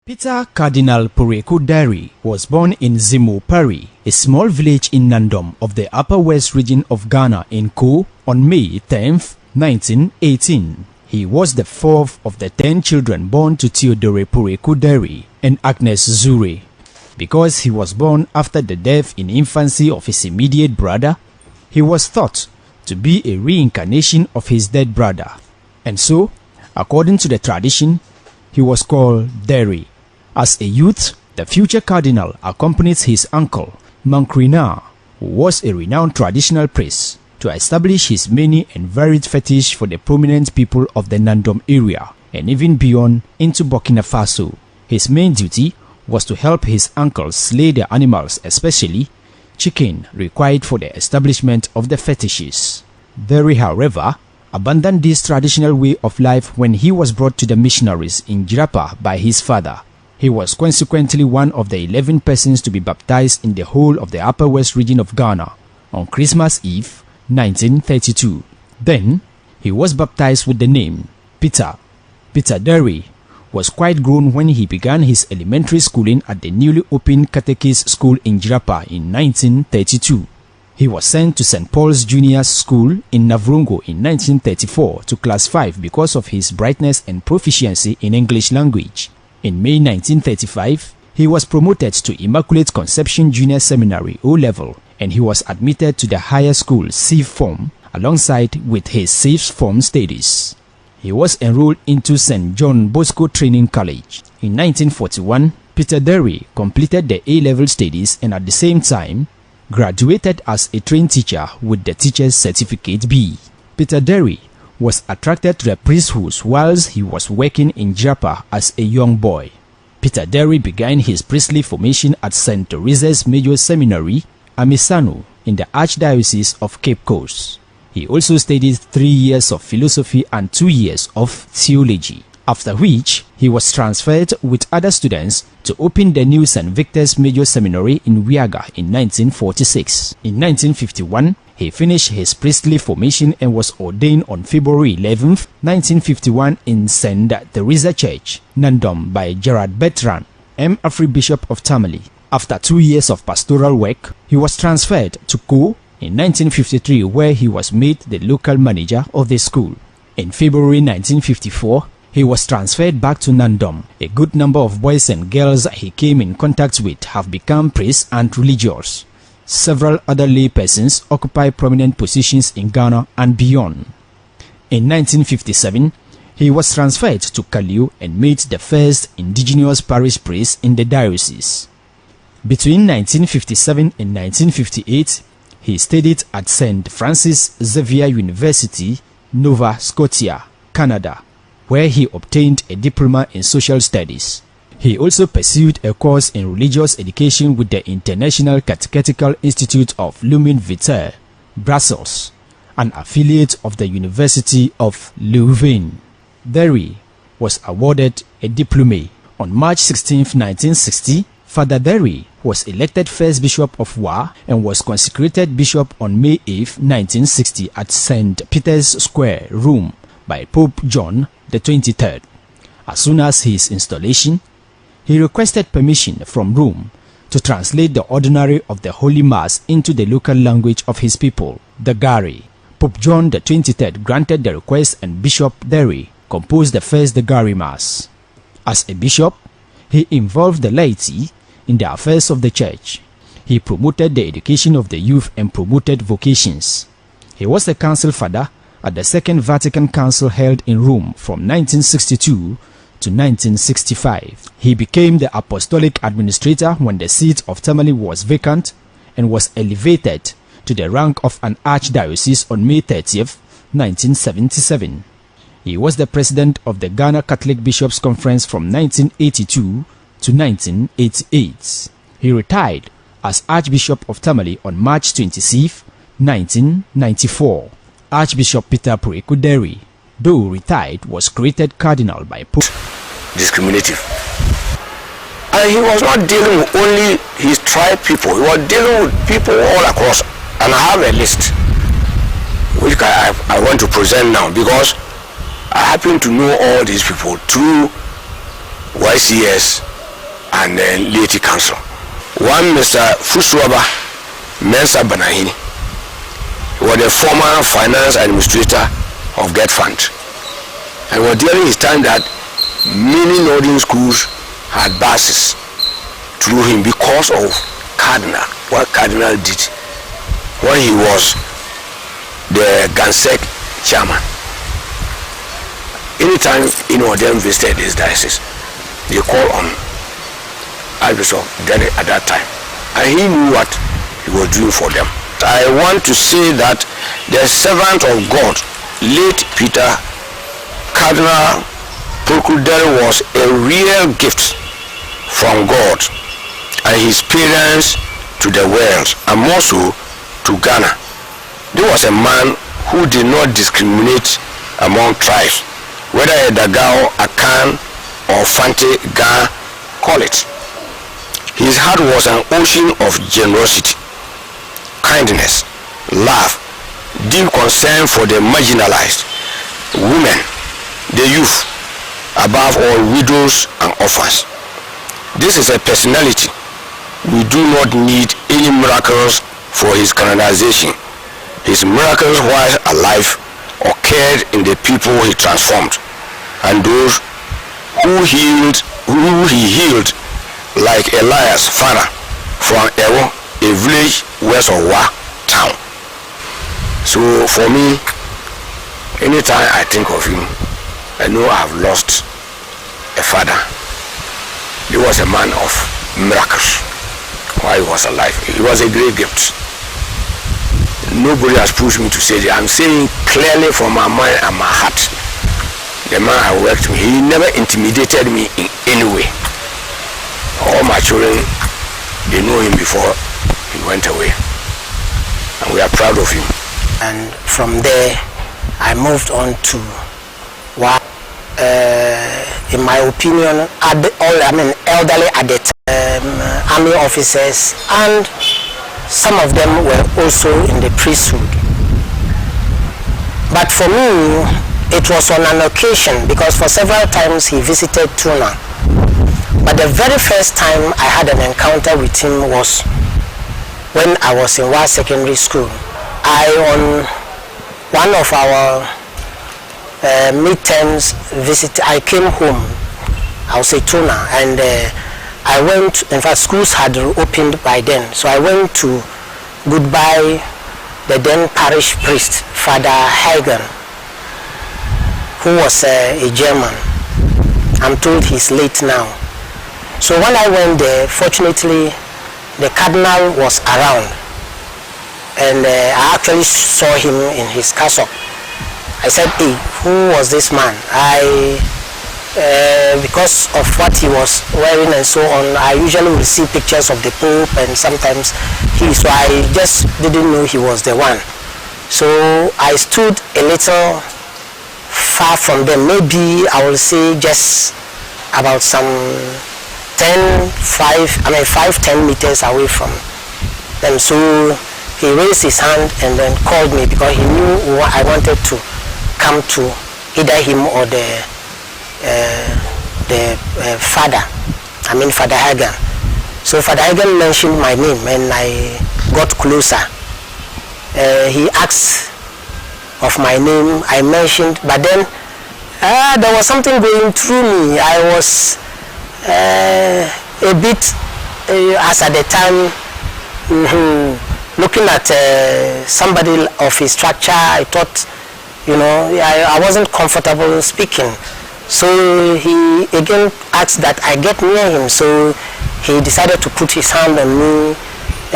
Peter Cardinal Dery was born in Zimo Pari, a small village in Nandom of the Upper West region of Ghana in Ko, on May 10, 1918. He was the fourth of the 10 children born to Theodore Dery and Agnes Zure. Because he was born after the death in infancy of his immediate brother, he was thought to be a reincarnation of his dead brother, and so, according to the tradition, he was called Dery. As a youth, the future cardinal accompanied his uncle, Mankrina, who was a renowned traditional priest, to establish his many and varied fetish for the prominent people of the Nandom area and even beyond into Burkina Faso. His main duty was to help his uncle slay the animals, especially chicken, required for the establishment of the fetishes. Dery, however, abandoned this traditional way of life when he was brought to the missionaries in Jirapa by his father. He was consequently one of the 11 persons to be baptized in the whole of the Upper West region of Ghana on Christmas Eve, 1932. Then, he was baptized with the name Peter. Peter Dery was quite grown when he began his elementary schooling at the newly opened Catechist School in Jirapa in 1932. He was sent to St. Paul's Junior School in Navrongo in 1934 to class 5 because of his brightness and proficiency in English language. In May 1935, he was promoted to Immaculate Conception Junior Seminary O-Level, and he was admitted to the higher school Civ Form alongside with his Civ Form studies. He was enrolled into St. John Bosco Training College. In 1941, Peter Dery completed the A-Level studies and at the same time graduated as a trained teacher with the Teacher's Certificate B. Peter Dery was attracted to the priesthood whilst he was working in Jirapa as a young boy. Peter Dery began his priestly formation at St. Teresa's Major Seminary, Amisano, in the Archdiocese of Cape Coast. He also studied 3 years of philosophy and 2 years of theology, after which he was transferred with other students to open the new St. Victor's Major Seminary in Wiaga in 1946. In 1951, he finished his priestly formation and was ordained on February 11, 1951 in St. Teresa Church, Nandom by Gerard Bertrand, M. Archbishop of Tamale. After 2 years of pastoral work, he was transferred to Ko in 1953 where he was made the local manager of the school. In February 1954, he was transferred back to Nandom. A good number of boys and girls he came in contact with have become priests and religious. Several other lay persons occupy prominent positions in Ghana and beyond. In 1957, he was transferred to Kalio and made the first indigenous parish priest in the diocese. Between 1957 and 1958, he studied at St. Francis Xavier University, Nova Scotia, Canada, where he obtained a diploma in social studies. He also pursued a course in religious education with the International Catechetical Institute of Lumen Vitae, Brussels, an affiliate of the University of Leuven. Dery was awarded a diploma. On March 16, 1960, Father Dery was elected first bishop of Wa and was consecrated bishop on May 8, 1960 at St. Peter's Square, Rome, by Pope John the 23rd. As soon as his installation, he requested permission from Rome to translate the ordinary of the Holy Mass into the local language of his people, the Gari. Pope John the 23rd granted the request and Bishop Dery composed the first Gari Mass. As a bishop, he involved the laity in the affairs of the church. He promoted the education of the youth and promoted vocations. He was the council father at the Second Vatican Council held in Rome from 1962 to 1965. He became the apostolic administrator when the seat of Tamale was vacant and was elevated to the rank of an archdiocese on May 30, 1977. He was the president of the Ghana Catholic Bishops' Conference from 1982 to 1988. He retired as Archbishop of Tamale on March 26, 1994. Archbishop Peter Dery, though retired, was created cardinal by Pope. Discriminative. And he was not dealing with only his tribe people, he was dealing with people all across. And I have a list which I want to present now because I happen to know all these people through YCS and then laity council. One Mr. Fusuaba Mensa Banahini was the former finance administrator of Get Fund, and was during his time that many northern schools had buses through him because of Cardinal, what Cardinal did when he was the Gansek chairman. Anytime them visited this diocese, they call on Archbishop Dery at that time, and he knew what he was doing for them. I want to say that the servant of God, late Peter Cardinal Dery, was a real gift from God and his parents to the world, and more so to Ghana. There was a man who did not discriminate among tribes, whether a Dagao, Akan, or Fante Ga, call it. His heart was an ocean of generosity, kindness, love, deep concern for the marginalized, women, the youth, above all widows and orphans. This is a personality. We do not need any miracles for his canonization. His miracles while alive occurred in the people he transformed, and those who he healed, like Elias Farah from Ewo, a village west of Wa town. So for me, anytime I think of him, I know I have lost a father. He was a man of miracles while he was alive. He was a great gift. Nobody has pushed me to say that. I'm saying clearly from my mind and my heart. The man I worked with, he never intimidated me in any way. All my children, they know him before he went away, and we are proud of him. And from there, I moved on to what, in my opinion, elderly at the time, army officers, and some of them were also in the priesthood. But for me, it was on an occasion, because for several times he visited Tuna. But the very first time I had an encounter with him was when I was in Wa Secondary School. On one of our midterms visit, I came home, I'll say Tuna, and I went, in fact schools had opened by then, so I went to goodbye the then parish priest, Father Hagen, who was a German. I'm told he's late now. So when I went there, fortunately the Cardinal was around, and I actually saw him in his cassock. I said, hey, who was this man? Because of what he was wearing and so on, I usually will see pictures of the Pope, and sometimes so I just didn't know he was the one. So I stood a little far from them, maybe I will say just about some 5-10 meters away from them. So he raised his hand and then called me, because he knew I wanted to come to either him or the father, Father Hagen. So Father Hagen mentioned my name, and I got closer. He asked of my name, I mentioned, but then there was something going through me. I was a bit, as at the time, looking at somebody of his structure, I thought, I wasn't comfortable speaking. So he again asked that I get near him. So he decided to put his hand on me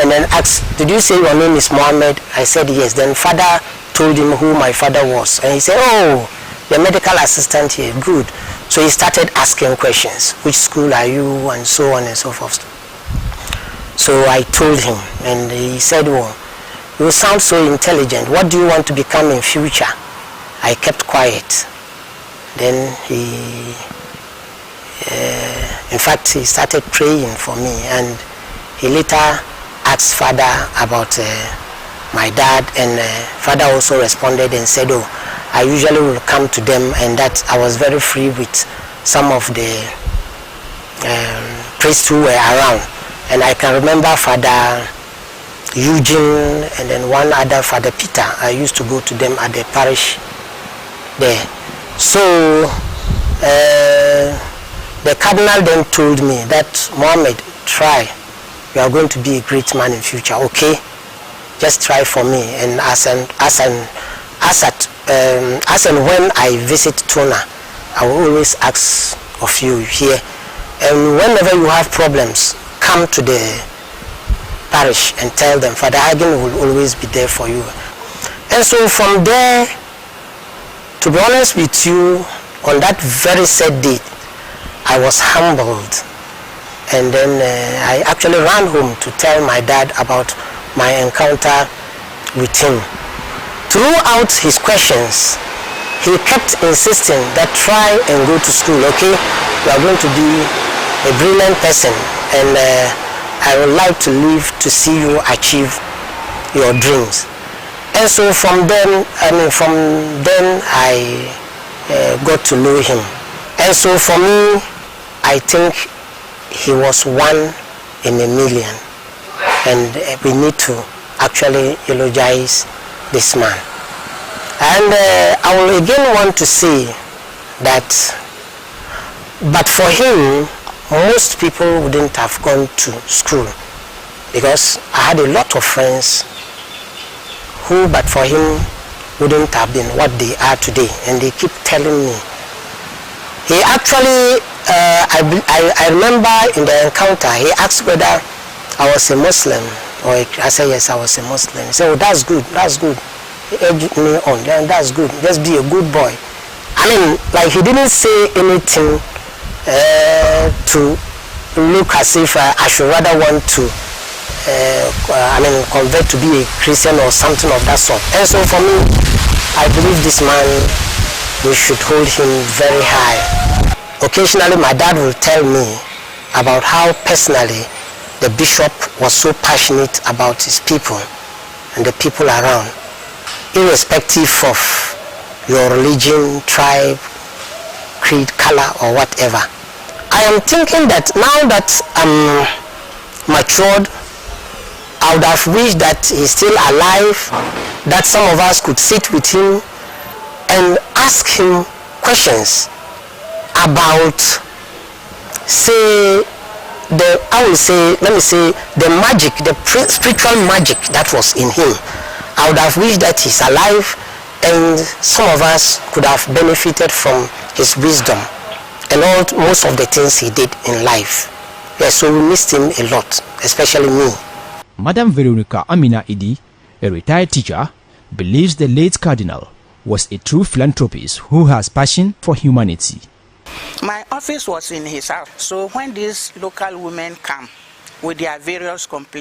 and then asked, did you say your name is Mohammed? I said yes. Then Father told him who my father was. And he said, oh, the medical assistant here, good. So he started asking questions. Which school are you? And so on and so forth. So I told him, and he said, well, you sound so intelligent. What do you want to become in future? I kept quiet. Then in fact, he started praying for me, and he later asked Father about my dad, and Father also responded and said, oh, I usually will come to them, and that I was very free with some of the priests who were around. And I can remember Father Eugene and then one other, Father Peter. I used to go to them at the parish there. So the Cardinal then told me that, Mohammed, try. You are going to be a great man in future. Okay, just try for me. And as and when I visit Tona, I will always ask of you here. And whenever you have problems, come to the parish and tell them Father Hagen will always be there for you. And so from there, to be honest with you, on that very sad day, I was humbled. And then I actually ran home to tell my dad about my encounter with him. Throughout his questions, he kept insisting that try and go to school, okay? You are going to be a brilliant person, and I would like to live to see you achieve your dreams. And so from then I got to know him. And so for me, I think he was one in a million, and we need to actually eulogize this man. And I will again want to say that, but for him, most people wouldn't have gone to school, because I had a lot of friends who, but for him, wouldn't have been what they are today, and they keep telling me. He actually, I remember in the encounter, he asked whether I was a Muslim, or I said yes, I was a Muslim. He said, oh, that's good, that's good. He urged me on, then that's good, just be a good boy. I mean, like, he didn't say anything to look as if I should rather want to convert to be a Christian or something of that sort. And so for me, I believe this man, we should hold him very high. Occasionally my dad will tell me about how personally the bishop was so passionate about his people and the people around, irrespective of your religion, tribe, creed, color, or whatever. I am thinking that now that I'm matured, I would have wished that he's still alive, that some of us could sit with him and ask him questions about, say, the magic, the spiritual magic that was in him. I would have wished that he's alive, and some of us could have benefited from his wisdom and most of the things he did in life. Yes, so we missed him a lot, especially me. Madam Veronica Amina Idi, a retired teacher, believes the late Cardinal was a true philanthropist who has passion for humanity. My office was in his house, so when these local women come with their various complaints,